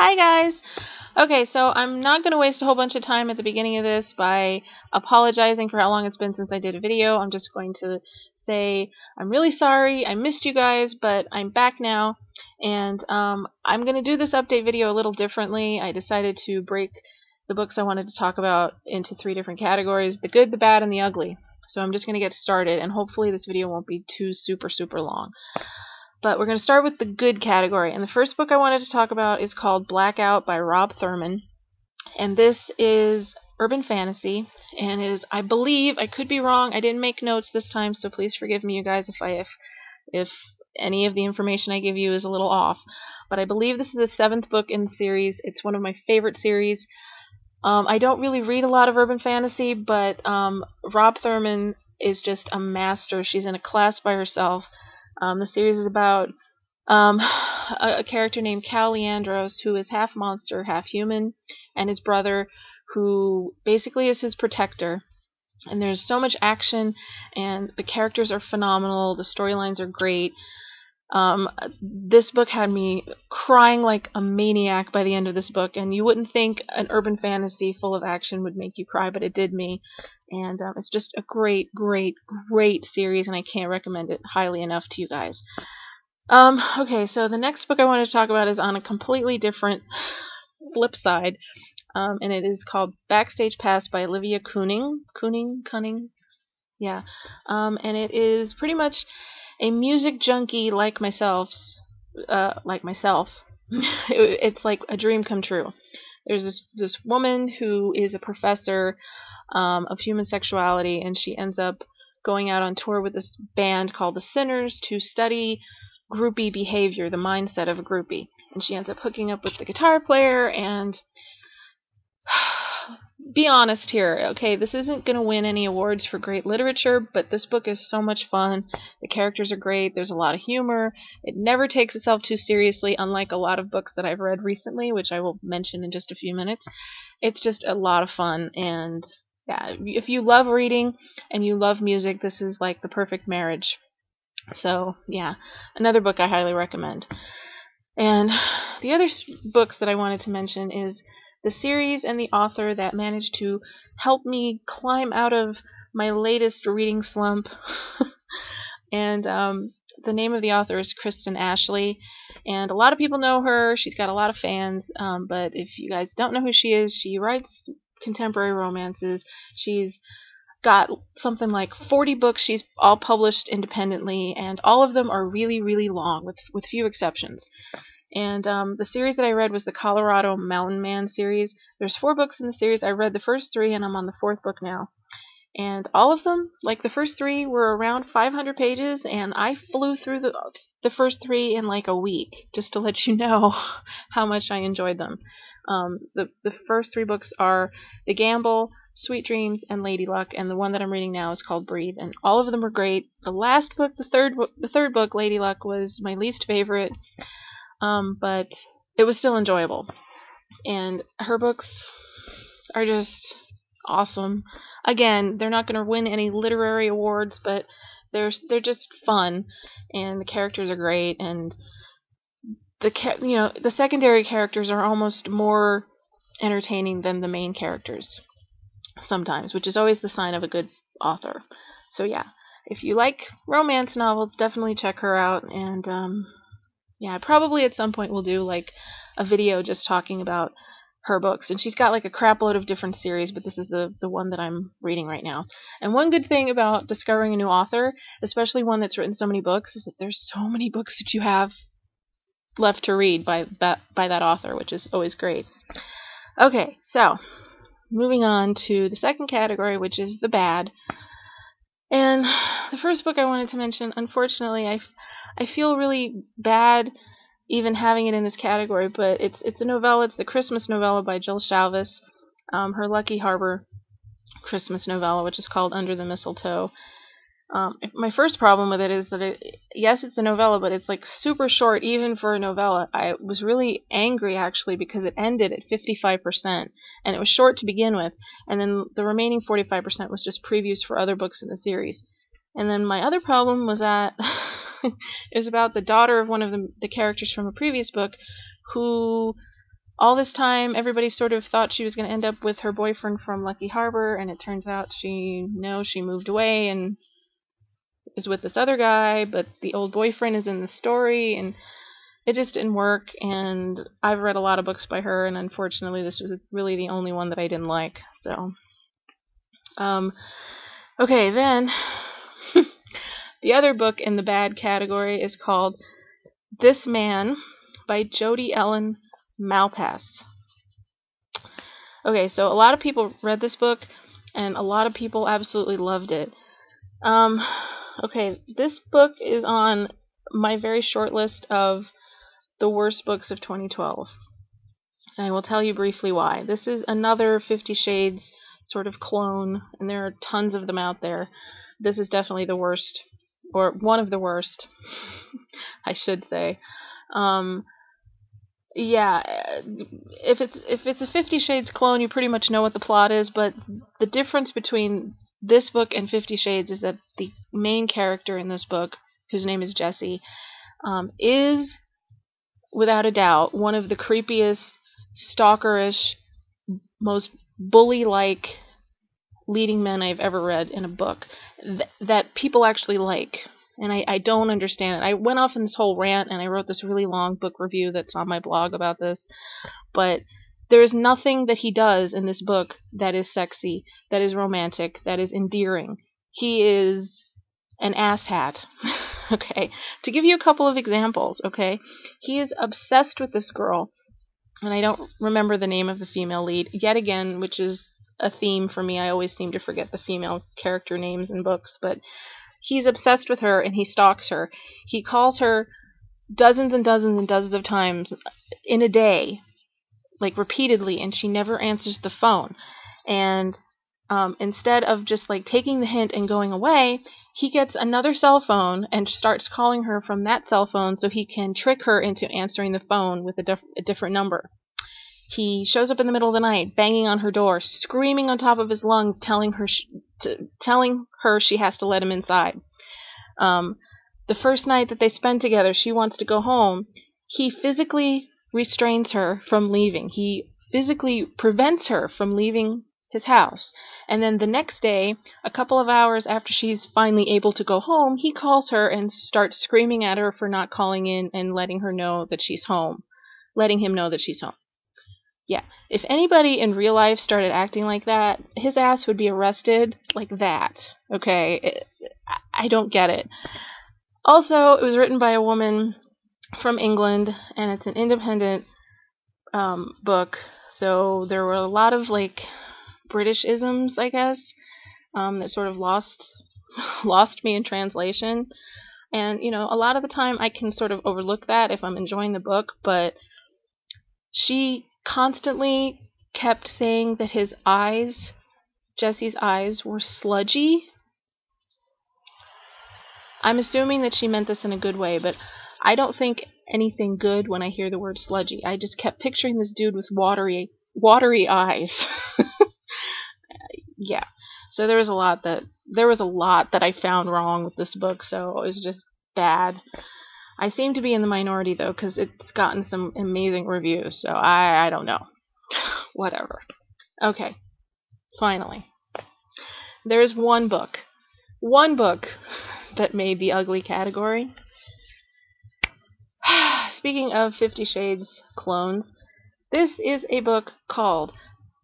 Hi guys! Okay, so I'm not going to waste a whole bunch of time at the beginning of this by apologizing for how long it's been since I did a video. I'm just going to say I'm really sorry, I missed you guys, but I'm back now, and I'm going to do this update video a little differently. I decided to break the books I wanted to talk about into 3 different categories: the good, the bad, and the ugly. So I'm just going to get started, and hopefully this video won't be too super long. But we're going to start with the good category, and the first book I wanted to talk about is called Blackout by Rob Thurman, and this is urban fantasy, and it is, I believe, I could be wrong, I didn't make notes this time, so please forgive me, you guys, if any of the information I give you is a little off, but I believe this is the 7th book in the series. It's one of my favorite series. I don't really read a lot of urban fantasy, but Rob Thurman is just a master. She's in a class by herself. The series is about a character named Cal Leandros, who is half monster, half human, and his brother, who basically is his protector. And there's so much action, and the characters are phenomenal, the storylines are great. This book had me crying like a maniac by the end of this book, and you wouldn't think an urban fantasy full of action would make you cry, but it did me. And it's just a great series, and I can't recommend it highly enough to you guys. Okay, so the next book I wanted to talk about is on a completely different flip side, and it is called Backstage by Olivia Cunning, yeah, and it is pretty much a music junkie like myself. It's like a dream come true. There's this woman who is a professor of human sexuality, and she ends up going out on tour with this band called the Sinners to study groupie behavior, the mindset of a groupie. And she ends up hooking up with the guitar player, and be honest here, okay, this isn't going to win any awards for great literature, but this book is so much fun. The characters are great, there's a lot of humor, it never takes itself too seriously, unlike a lot of books that I've read recently, which I will mention in just a few minutes. It's just a lot of fun, and yeah, if you love reading and you love music, this is like the perfect marriage. So yeah, another book I highly recommend. And the other books that I wanted to mention is the series and the author that managed to help me climb out of my latest reading slump. And the name of the author is Kristen, and a lot of people know her. She's got a lot of fans, but if you guys don't know who she is, she writes contemporary romances. She's got something like 40 books. She's all published independently, and all of them are really long, with few exceptions. And the series that I read was the Colorado Mountain Man series. There's 4 books in the series. I read the first 3, and I'm on the 4th book now. And all of them, like the first 3, were around 500 pages, and I flew through the first 3 in like a week, just to let you know how much I enjoyed them. The first 3 books are The Gamble, Sweet Dreams, and Lady Luck, and the one that I'm reading now is called Breathe, and all of them are great. The last book, the third book, Lady Luck, was my least favorite. But it was still enjoyable, and her books are just awesome. Again, they're not going to win any literary awards, but they're just fun, and the characters are great, and the secondary characters are almost more entertaining than the main characters sometimes, which is always the sign of a good author. So yeah, if you like romance novels, definitely check her out, and yeah, probably at some point we'll do like a video just talking about her books. And she's got like a crap load of different series, but this is the one that I'm reading right now. And one good thing about discovering a new author, especially one that's written so many books, is that there's so many books that you have left to read by that author, which is always great. Okay, so moving on to the second category, which is the bad. And the first book I wanted to mention, unfortunately, I feel really bad even having it in this category, but it's a novella. It's the Christmas novella by Jill Shalvis, her Lucky Harbor Christmas novella, which is called Under the Mistletoe. My first problem with it is that yes, it's a novella, but it's like super short even for a novella. I was really angry actually because it ended at 55%, and it was short to begin with, and then the remaining 45% was just previews for other books in the series. And then my other problem was that it was about the daughter of one of the characters from a previous book who all this time, everybody sort of thought she was going to end up with her boyfriend from Lucky Harbor, and it turns out she moved away and is with this other guy, but the old boyfriend is in the story, and it just didn't work. And I've read a lot of books by her, and unfortunately this was really the only one that I didn't like. So okay, then the other book in the bad category is called This Man by Jodi Ellen Malpas. Okay, so a lot of people read this book, and a lot of people absolutely loved it. Okay, this book is on my very short list of the worst books of 2012. And I will tell you briefly why. This is another 50 Shades sort of clone, and there are tons of them out there. This is definitely the worst, or one of the worst, I should say. Yeah, if it's a 50 Shades clone, you pretty much know what the plot is, but the difference between this book and 50 Shades is that the main character in this book, whose name is Jesse, is, without a doubt, one of the creepiest, stalkerish, most bully-like leading men I've ever read in a book that people actually like. And I don't understand it. I went off in this whole rant, and I wrote this really long book review that's on my blog about this. But there is nothing that he does in this book that is sexy, that is romantic, that is endearing. He is an asshat. Okay? To give you a couple of examples, okay? He is obsessed with this girl, and I don't remember the name of the female lead, yet again, which is a theme for me. I always seem to forget the female character names in books, but he's obsessed with her, and he stalks her. He calls her dozens and dozens and dozens of times in a day, like repeatedly, and she never answers the phone. And instead of just like taking the hint and going away, he gets another cell phone and starts calling her from that cell phone so he can trick her into answering the phone with a different number. He shows up in the middle of the night, banging on her door, screaming on top of his lungs, telling her she has to let him inside. The first night that they spend together, she wants to go home. He physically restrains her from leaving. He physically prevents her from leaving his house. And then the next day, a couple of hours after she's finally able to go home, he calls her and starts screaming at her for not calling in and letting her know that she's home. Letting him know that she's home. Yeah, if anybody in real life started acting like that, his ass would be arrested like that, okay? I don't get it. Also, it was written by a woman from England, and it's an independent book, so there were a lot of, like, British-isms, I guess, that sort of lost me in translation. And, you know, a lot of the time I can sort of overlook that if I'm enjoying the book, but she constantly kept saying that his eyes, Jesse's eyes, were sludgy. I'm assuming that she meant this in a good way, but I don't think anything good when I hear the word sludgy. I just kept picturing this dude with watery eyes. Yeah. So there was a lot that I found wrong with this book, so it was just bad. I seem to be in the minority, though, because it's gotten some amazing reviews, so I don't know. Whatever. Okay. Finally. There's one book that made the ugly category. Speaking of 50 Shades clones, this is a book called,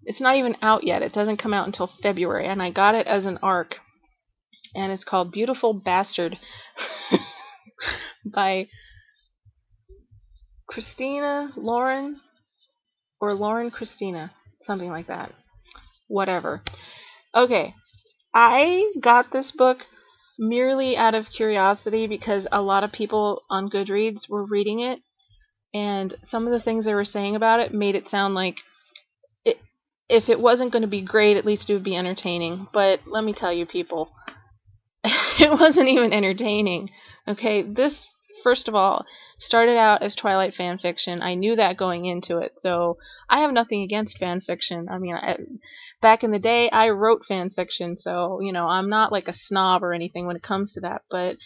it's not even out yet, it doesn't come out until February, and I got it as an ARC, and it's called Beautiful Bastard by Lauren Christina, something like that. Whatever. Okay, I got this book merely out of curiosity because a lot of people on Goodreads were reading it, and some of the things they were saying about it made it sound like if it wasn't going to be great, at least it would be entertaining. But let me tell you, people, it wasn't even entertaining. Okay, this, first of all, started out as Twilight fan fiction. I knew that going into it, so I have nothing against fan fiction. I mean, back in the day, I wrote fan fiction, so, you know, I'm not like a snob or anything when it comes to that. But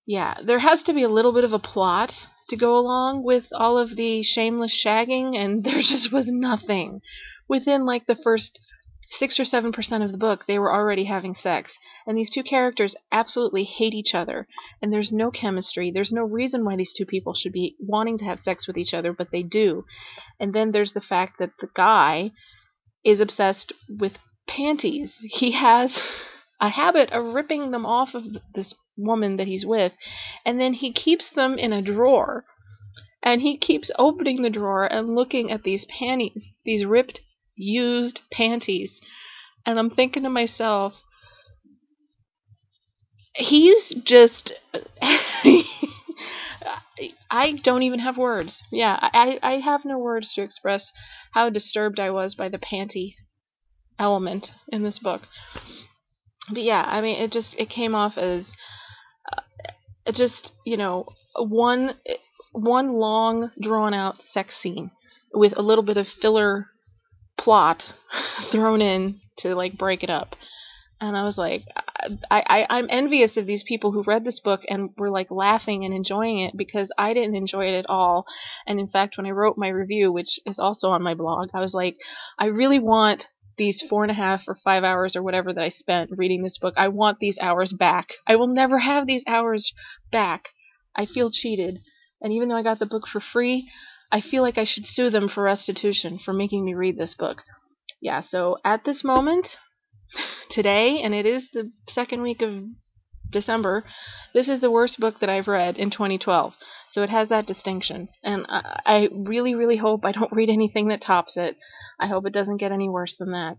yeah, there has to be a little bit of a plot to go along with all of the shameless shagging, and there just was nothing. Within like the first 6 or 7% of the book, they were already having sex, and these two characters absolutely hate each other, and there's no chemistry. There's no reason why these two people should be wanting to have sex with each other, but they do. And then there's the fact that the guy is obsessed with panties. He has a habit of ripping them off of this woman that he's with, and then he keeps them in a drawer, and he keeps opening the drawer and looking at these panties, these ripped, used panties. And I'm thinking to myself, he's just I don't even have words. Yeah, I have no words to express how disturbed I was by the panty element in this book. But yeah, I mean, it came off as just, you know, one long drawn out sex scene with a little bit of filler plot thrown in to like break it up. And I was like, I'm envious of these people who read this book and were like laughing and enjoying it, because I didn't enjoy it at all. And in fact, when I wrote my review, which is also on my blog, I was like, I really want these 4.5 or 5 hours or whatever that I spent reading this book. I want these hours back. I will never have these hours back. I feel cheated. And even though I got the book for free, I feel like I should sue them for restitution for making me read this book. Yeah, so at this moment, today, and it is the second week of December, this is the worst book that I've read in 2012. So it has that distinction. And I really, really hope I don't read anything that tops it. I hope it doesn't get any worse than that.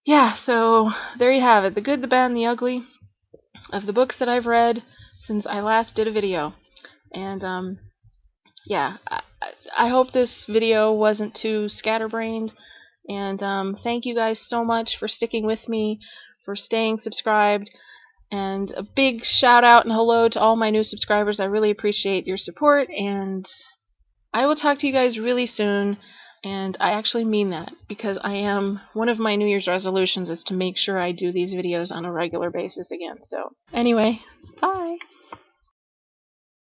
Yeah, so there you have it. The good, the bad, and the ugly of the books that I've read since I last did a video. And, yeah, I hope this video wasn't too scatterbrained. And thank you guys so much for sticking with me, for staying subscribed. And a big shout out and hello to all my new subscribers. I really appreciate your support, and I will talk to you guys really soon. And I actually mean that, because one of my New Year's resolutions is to make sure I do these videos on a regular basis again. So anyway, bye.